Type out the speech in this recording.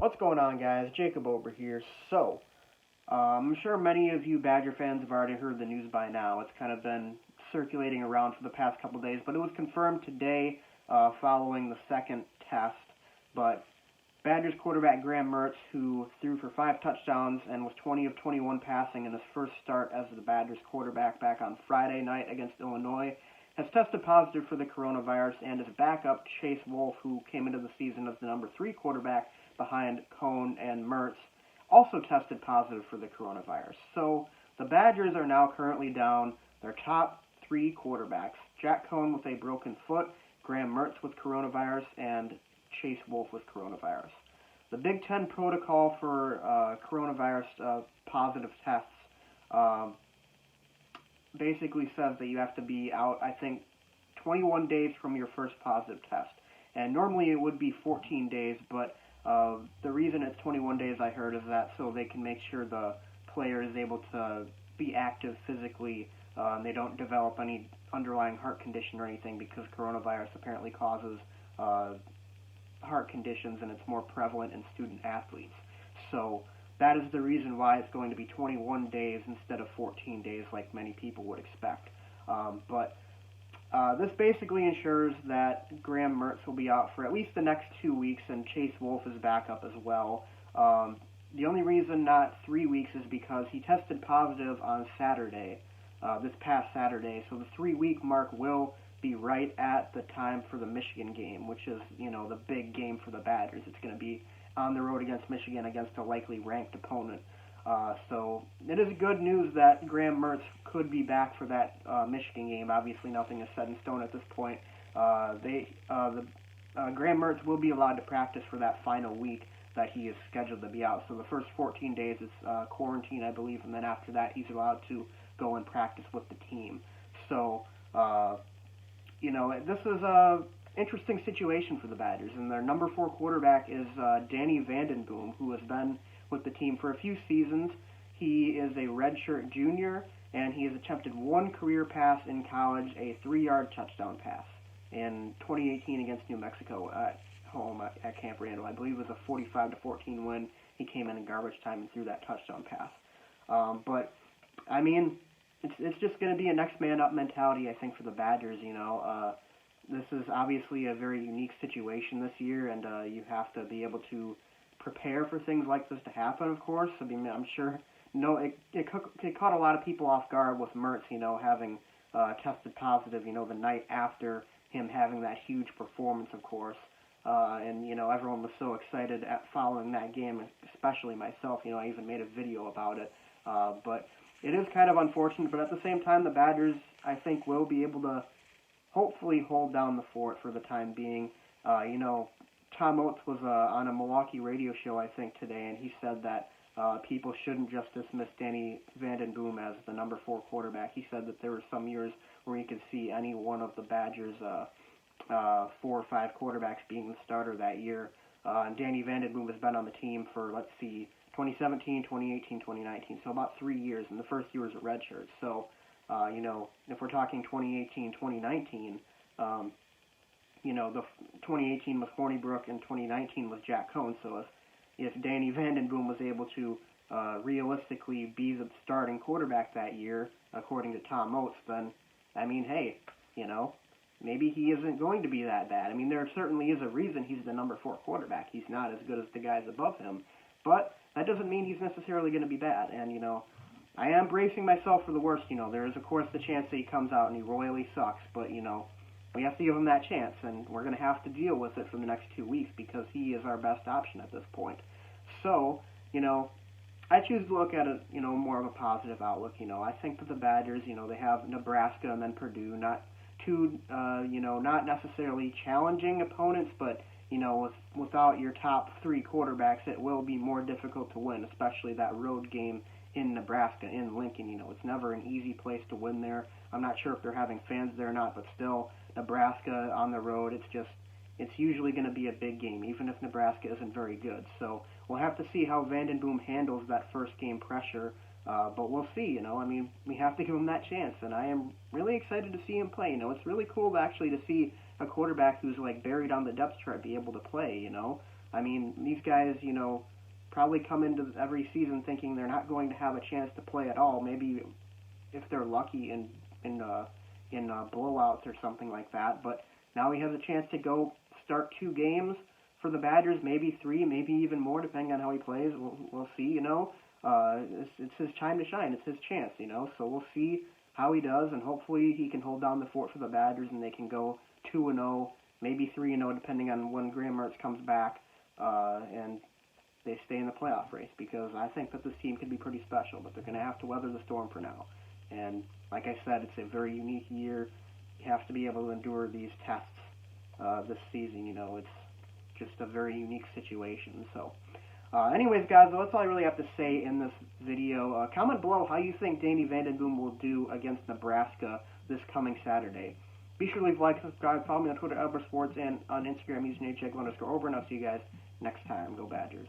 What's going on, guys? Jacob over here. I'm sure many of you Badger fans have already heard the news by now. It's kind of been circulating around for the past couple days, but it was confirmed today following the second test. But Badgers quarterback Graham Mertz, who threw for 5 touchdowns and was 20 of 21 passing in his first start as the Badgers quarterback back on Friday night against Illinois, has tested positive for the coronavirus, and his backup, Chase Wolf, who came into the season as the number 3 quarterback behind Cohn and Mertz, also tested positive for the coronavirus. So the Badgers are now currently down their top 3 quarterbacks: Jack Cohn with a broken foot, Graham Mertz with coronavirus, and Chase Wolf with coronavirus. The Big Ten protocol for coronavirus positive tests basically says that you have to be out, I think, 21 days from your first positive test. And normally it would be 14 days, but the reason it's 21 days, I heard, is that so they can make sure the player is able to be active physically and they don't develop any underlying heart condition or anything, because coronavirus apparently causes heart conditions and it's more prevalent in student athletes. So that is the reason why it's going to be 21 days instead of 14 days like many people would expect. This basically ensures that Graham Mertz will be out for at least the next 2 weeks, and Chase Wolf is back up as well. The only reason not 3 weeks is because he tested positive on Saturday, this past Saturday, so the 3-week mark will be right at the time for the Michigan game, which is, the big game for the Badgers. It's going to be on the road against Michigan, against a likely ranked opponent. So it is good news that Graham Mertz could be back for that Michigan game. Obviously, nothing is set in stone at this point. Graham Mertz will be allowed to practice for that final week that he is scheduled to be out. So the first 14 days is quarantine, I believe, and then after that he's allowed to go and practice with the team. So, this is a interesting situation for the Badgers, and their number 4 quarterback is Vanden Boom, who has been with the team for a few seasons. He is a redshirt junior, and he has attempted 1 career pass in college, a 3-yard touchdown pass in 2018 against New Mexico at home at Camp Randall. I believe it was a 45-14 win. He came in garbage time and threw that touchdown pass. It's just going to be a next man up mentality, I think, for the Badgers. This is obviously a very unique situation this year, and you have to be able to prepare for things like this to happen, of course. I'm sure it caught a lot of people off guard with Mertz, having tested positive, the night after him having that huge performance, of course. Everyone was so excited at following that game, especially myself. I even made a video about it. But it is kind of unfortunate, but at the same time, the Badgers, I think, will be able to hopefully hold down the fort for the time being. Tom Oates was on a Milwaukee radio show, I think, today, and he said that people shouldn't just dismiss Vanden Boom as the number 4 quarterback. He said that there were some years where you could see any one of the Badgers' 4 or 5 quarterbacks being the starter that year. And Vanden Boom has been on the team for, 2017, 2018, 2019, so about 3 years, and the first year was a redshirt. So, if we're talking 2018, 2019, the 2018 was Hornibrook and 2019 was Jack Cohn. So if Vanden Boom was able to realistically be the starting quarterback that year, according to Tom Oates, then, maybe he isn't going to be that bad. There certainly is a reason he's the number 4 quarterback. He's not as good as the guys above him, but that doesn't mean he's necessarily going to be bad. And, I am bracing myself for the worst. There is, of course, the chance that he comes out and he royally sucks, but, we have to give him that chance, and we're going to have to deal with it for the next 2 weeks because he is our best option at this point. So, I choose to look at it, more of a positive outlook. I think that the Badgers, they have Nebraska and then Purdue, not two, not necessarily challenging opponents, but, without your top 3 quarterbacks, it will be more difficult to win, especially that road game in Nebraska, in Lincoln. It's never an easy place to win there. I'm not sure if they're having fans there or not, but still, Nebraska on the road, it's usually going to be a big game, even if Nebraska isn't very good. So we'll have to see how Vanden Boom handles that first game pressure, but we'll see. We have to give him that chance, and I am really excited to see him play. It's really cool actually to see a quarterback who's buried on the depth chart be able to play. I mean, these guys, you know, probably come into every season thinking they're not going to have a chance to play at all. Maybe if they're lucky in blowouts or something like that. But now he has a chance to go start 2 games for the Badgers, maybe 3, maybe even more, depending on how he plays. We'll see, you know. It's his time to shine. It's his chance, you know. So we'll see how he does, and hopefully he can hold down the fort for the Badgers, and they can go 2-0, maybe 3-0, depending on when Graham Mertz comes back, and they stay in the playoff race, because I think that this team could be pretty special, but they're going to have to weather the storm for now. And like I said, it's a very unique year. You have to be able to endure these tests this season. You know, it's just a very unique situation. So anyways, guys, that's all I really have to say in this video. Comment below how you think Vanden Boom will do against Nebraska this coming Saturday. Be sure to leave a like, subscribe, follow me on Twitter, @sports, and on Instagram using @HEGL_Ober, and I'll see you guys next time. Go Badgers.